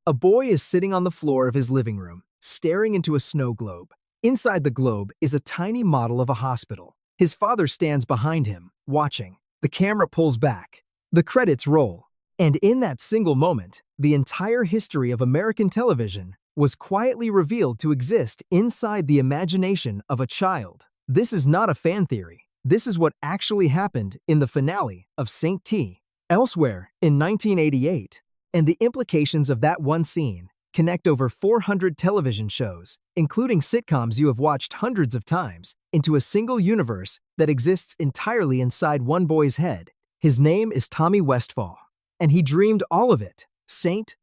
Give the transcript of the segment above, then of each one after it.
A boy is sitting on the floor of his living room, staring into a snow globe. Inside the globe is a tiny model of a hospital. His father stands behind him, watching. The camera pulls back. The credits roll. And in that single moment, the entire history of American television was quietly revealed to exist inside the imagination of a child. This is not a fan theory. This is what actually happened in the finale of St. T. Elsewhere in 1988. And the implications of that one scene connect over 400 television shows, including sitcoms you have watched hundreds of times, into a single universe that exists entirely inside one boy's head. His name is Tommy Westfall, and he dreamed all of it. St.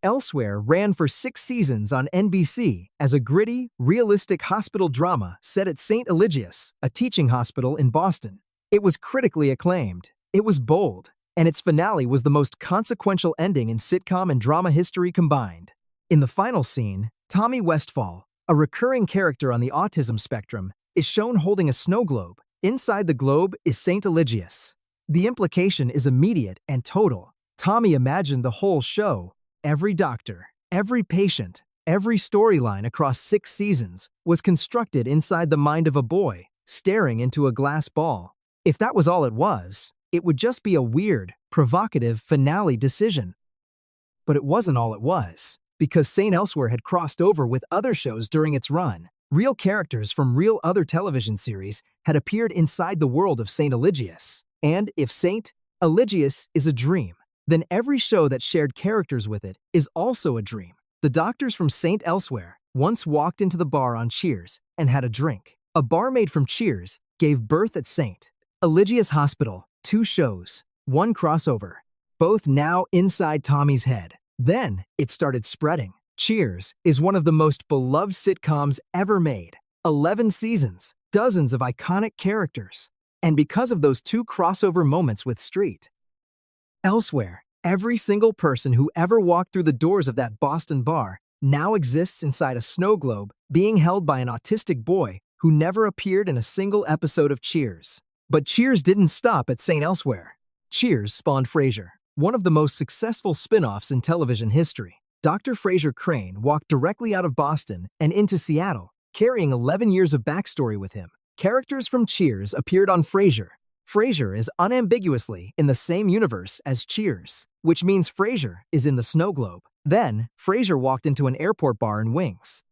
Elsewhere ran for 6 seasons on NBC as a gritty, realistic hospital drama set at St. Eligius, a teaching hospital in Boston. It was critically acclaimed. It was bold. And its finale was the most consequential ending in sitcom and drama history combined. In the final scene, Tommy Westfall, a recurring character on the autism spectrum, is shown holding a snow globe. Inside the globe is St. Eligius. The implication is immediate and total. Tommy imagined the whole show. Every doctor, every patient, every storyline across 6 seasons was constructed inside the mind of a boy, staring into a glass ball. If that was all it was, it would just be a weird, provocative finale decision. But it wasn't all it was, because St. Elsewhere had crossed over with other shows during its run. Real characters from real other television series had appeared inside the world of St. Eligius. And if St. Eligius is a dream, then every show that shared characters with it is also a dream. The doctors from St. Elsewhere once walked into the bar on Cheers and had a drink. A barmaid from Cheers gave birth at St. Eligius Hospital. 2 shows, 1 crossover, both now inside Tommy's head. Then it started spreading. Cheers is one of the most beloved sitcoms ever made. 11 seasons, dozens of iconic characters. And because of those 2 crossover moments with Street Elsewhere, every single person who ever walked through the doors of that Boston bar now exists inside a snow globe being held by an autistic boy who never appeared in a single episode of Cheers. But Cheers didn't stop at St. Elsewhere. Cheers spawned Frasier, one of the most successful spin-offs in television history. Dr. Frasier Crane walked directly out of Boston and into Seattle, carrying 11 years of backstory with him. Characters from Cheers appeared on Frasier. Frasier is unambiguously in the same universe as Cheers, which means Frasier is in the snow globe. Then, Frasier walked into an airport bar in Wings.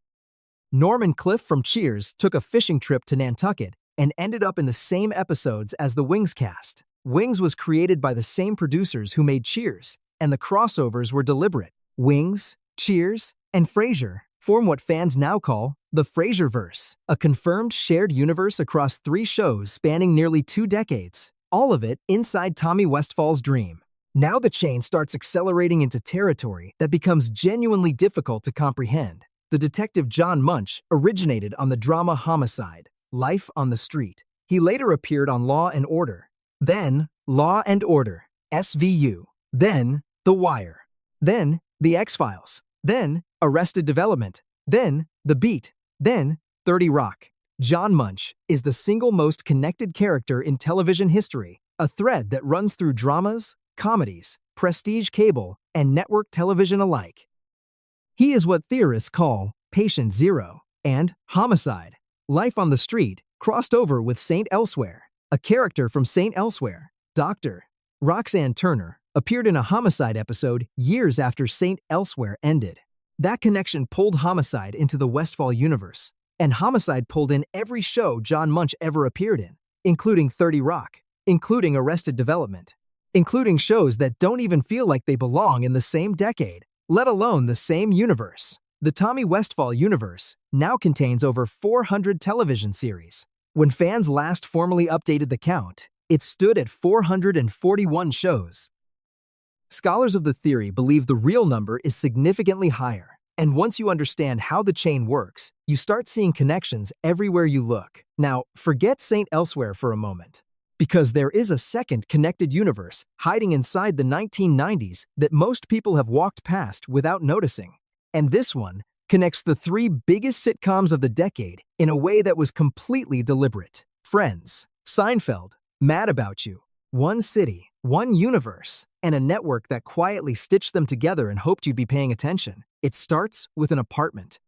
Norm and Cliff from Cheers took a fishing trip to Nantucket and ended up in the same episodes as the Wings cast. Wings was created by the same producers who made Cheers, and the crossovers were deliberate. Wings, Cheers, and Frasier form what fans now call the Frasierverse, a confirmed shared universe across 3 shows spanning nearly 2 decades, all of it inside Tommy Westfall's dream. Now the chain starts accelerating into territory that becomes genuinely difficult to comprehend. The detective John Munch originated on the drama Homicide, Life on the Street. He later appeared on Law and Order, then Law and Order, SVU, then The Wire, then The X-Files, then Arrested Development, then The Beat, then 30 Rock. John Munch is the single most connected character in television history, a thread that runs through dramas, comedies, prestige cable, and network television alike. He is what theorists call Patient Zero, and Homicide, Life on the Street crossed over with St. Elsewhere. A character from St. Elsewhere, Dr. Roxanne Turner, appeared in a Homicide episode years after St. Elsewhere ended. That connection pulled Homicide into the Westfall universe, and Homicide pulled in every show John Munch ever appeared in, including 30 Rock, including Arrested Development, including shows that don't even feel like they belong in the same decade, let alone the same universe. The Tommy Westfall universe now contains over 400 television series. When fans last formally updated the count, it stood at 441 shows. Scholars of the theory believe the real number is significantly higher, and once you understand how the chain works, you start seeing connections everywhere you look. Now, forget St. Elsewhere for a moment, because there is a second connected universe hiding inside the 1990s that most people have walked past without noticing. And this one connects the 3 biggest sitcoms of the decade in a way that was completely deliberate. Friends, Seinfeld, Mad About You, one city, one universe. and a network that quietly stitched them together and hoped you'd be paying attention. It starts with an apartment.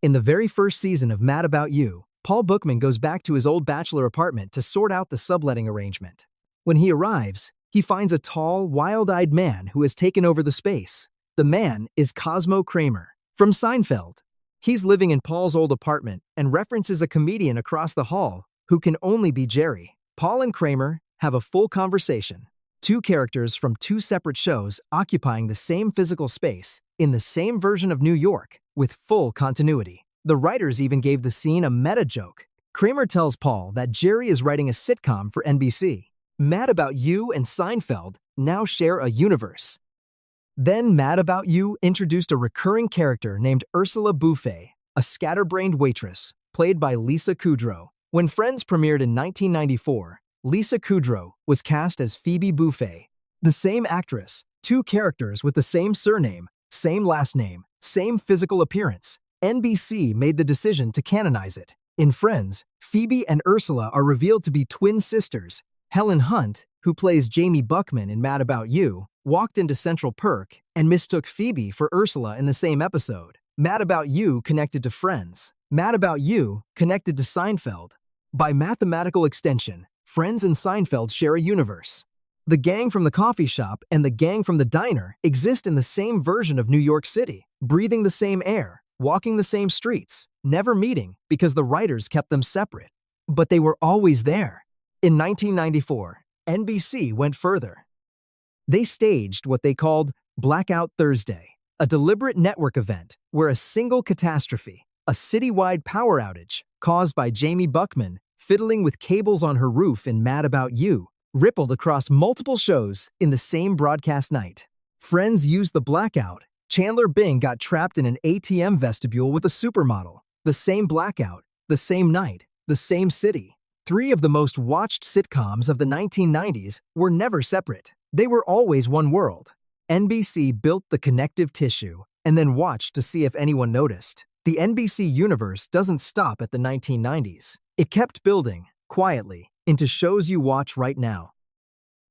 In the very first season of Mad About You, Paul Bookman goes back to his old bachelor apartment to sort out the subletting arrangement. When he arrives, he finds a tall, wild-eyed man who has taken over the space. The man is Cosmo Kramer from Seinfeld. He's living in Paul's old apartment and references a comedian across the hall who can only be Jerry. Paul and Kramer have a full conversation. Two characters from two separate shows occupying the same physical space in the same version of New York with full continuity. The writers even gave the scene a meta joke. Kramer tells Paul that Jerry is writing a sitcom for NBC. Mad About You and Seinfeld now share a universe. Then Mad About You introduced a recurring character named Ursula Buffet, a scatterbrained waitress, played by Lisa Kudrow. When Friends premiered in 1994, Lisa Kudrow was cast as Phoebe Buffet. The same actress, two characters with the same surname, same last name, same physical appearance. NBC made the decision to canonize it. In Friends, Phoebe and Ursula are revealed to be twin sisters. Helen Hunt, who plays Jamie Buckman in Mad About You, walked into Central Perk and mistook Phoebe for Ursula in the same episode. Mad About You connected to Friends. Mad About You connected to Seinfeld. By mathematical extension, Friends and Seinfeld share a universe. The gang from the coffee shop and the gang from the diner exist in the same version of New York City, breathing the same air, walking the same streets, never meeting because the writers kept them separate. But they were always there. In 1994, NBC went further. They staged what they called Blackout Thursday, a deliberate network event where a single catastrophe, a citywide power outage caused by Jamie Buckman fiddling with cables on her roof in Mad About You, rippled across multiple shows in the same broadcast night. Friends used the blackout. Chandler Bing got trapped in an ATM vestibule with a supermodel. The same blackout, the same night, the same city. Three of the most watched sitcoms of the 1990s were never separate. They were always one world. NBC built the connective tissue and then watched to see if anyone noticed. The NBC universe doesn't stop at the 1990s. It kept building, quietly, into shows you watch right now.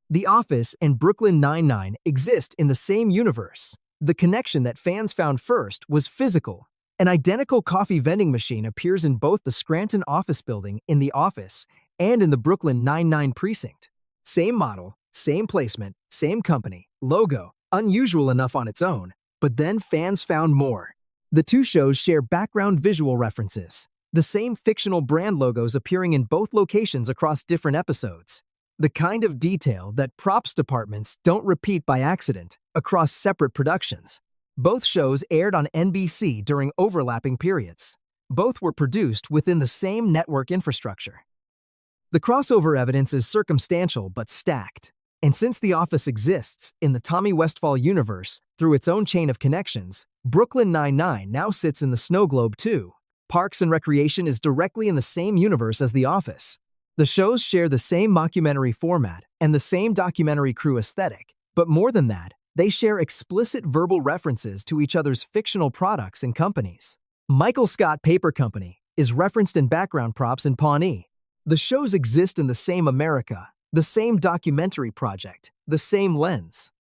The Office and Brooklyn Nine-Nine exist in the same universe. The connection that fans found first was physical. An identical coffee vending machine appears in both the Scranton office building in The Office and in the Brooklyn Nine-Nine precinct. Same model, same placement, same company, logo, unusual enough on its own, but then fans found more. The two shows share background visual references, the same fictional brand logos appearing in both locations across different episodes. The kind of detail that props departments don't repeat by accident across separate productions. Both shows aired on NBC during overlapping periods. Both were produced within the same network infrastructure. The crossover evidence is circumstantial but stacked. And since The Office exists in the Tommy Westphall universe through its own chain of connections, Brooklyn Nine-Nine now sits in the snow globe too. Parks and Recreation is directly in the same universe as The Office. The shows share the same mockumentary format and the same documentary crew aesthetic, but more than that, they share explicit verbal references to each other's fictional products and companies. Michael Scott Paper Company is referenced in background props in Pawnee. The shows exist in the same America, the same documentary project, the same lens.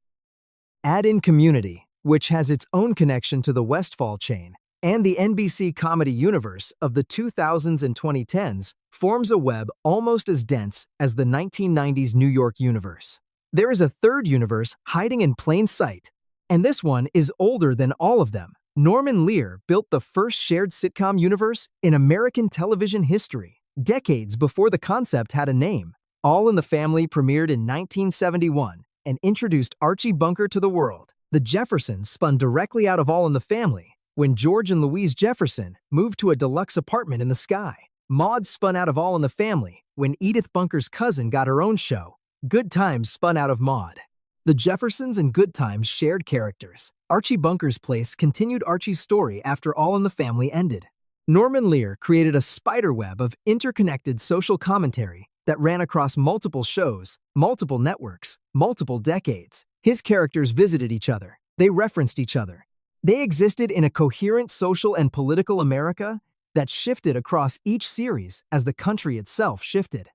Add in Community, which has its own connection to the Westfall chain, and the NBC comedy universe of the 2000s and 2010s forms a web almost as dense as the 1990s New York universe. There is a third universe hiding in plain sight, and this one is older than all of them. Norman Lear built the first shared sitcom universe in American television history, decades before the concept had a name. All in the Family premiered in 1971 and introduced Archie Bunker to the world. The Jeffersons spun directly out of All in the Family when George and Louise Jefferson moved to a deluxe apartment in the sky. Maude spun out of All in the Family when Edith Bunker's cousin got her own show. Good Times spun out of Maude. The Jeffersons and Good Times shared characters. Archie Bunker's Place continued Archie's story after All in the Family ended. Norman Lear created a spiderweb of interconnected social commentary that ran across multiple shows, multiple networks, multiple decades. His characters visited each other. They referenced each other. They existed in a coherent social and political America that shifted across each series as the country itself shifted.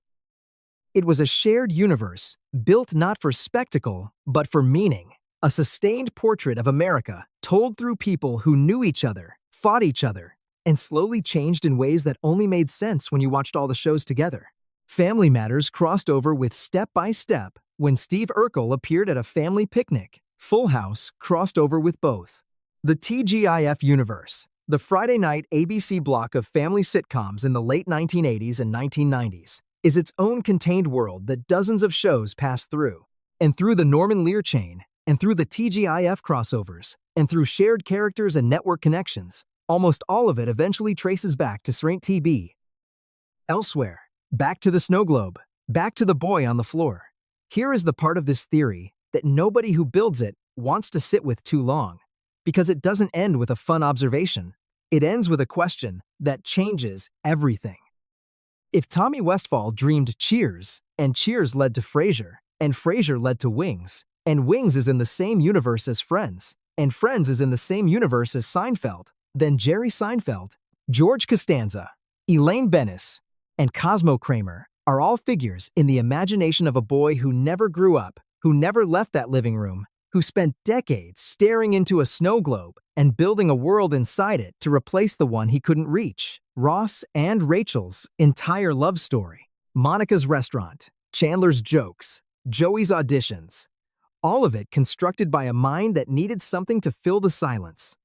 It was a shared universe, built not for spectacle, but for meaning. A sustained portrait of America, told through people who knew each other, fought each other, and slowly changed in ways that only made sense when you watched all the shows together. Family Matters crossed over with Step by Step when Steve Urkel appeared at a family picnic. Full House crossed over with both. The TGIF universe, the Friday night ABC block of family sitcoms in the late 1980s and 1990s, is its own contained world that dozens of shows pass through. And through the Norman Lear chain, and through the TGIF crossovers, and through shared characters and network connections, almost all of it eventually traces back to Saint TB. Elsewhere, back to the snow globe, back to the boy on the floor. Here is the part of this theory that nobody who builds it wants to sit with too long, because it doesn't end with a fun observation. It ends with a question that changes everything. If Tommy Westphall dreamed Cheers, and Cheers led to Frasier, and Frasier led to Wings, and Wings is in the same universe as Friends, and Friends is in the same universe as Seinfeld, then Jerry Seinfeld, George Costanza, Elaine Bennis, and Cosmo Kramer are all figures in the imagination of a boy who never grew up, who never left that living room, who spent decades staring into a snow globe and building a world inside it to replace the one he couldn't reach. Ross and Rachel's entire love story, Monica's restaurant, Chandler's jokes, Joey's auditions, all of it constructed by a mind that needed something to fill the silence.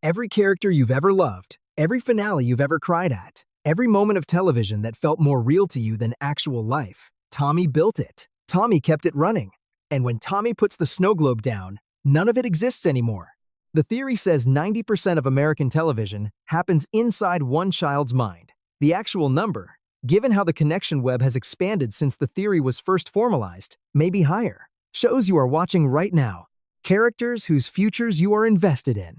Every character you've ever loved, every finale you've ever cried at, every moment of television that felt more real to you than actual life, Tommy built it. Tommy kept it running. And when Tommy puts the snow globe down, none of it exists anymore. The theory says 90% of American television happens inside one child's mind. The actual number, given how the connection web has expanded since the theory was first formalized, may be higher. Shows you are watching right now. Characters whose futures you are invested in.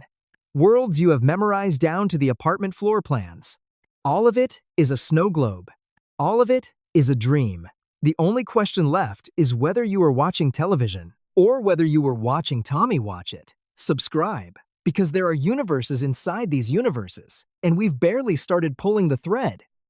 Worlds you have memorized down to the apartment floor plans. All of it is a snow globe. All of it is a dream. The only question left is whether you are watching television or whether you were watching Tommy watch it. Subscribe, because there are universes inside these universes, and we've barely started pulling the thread.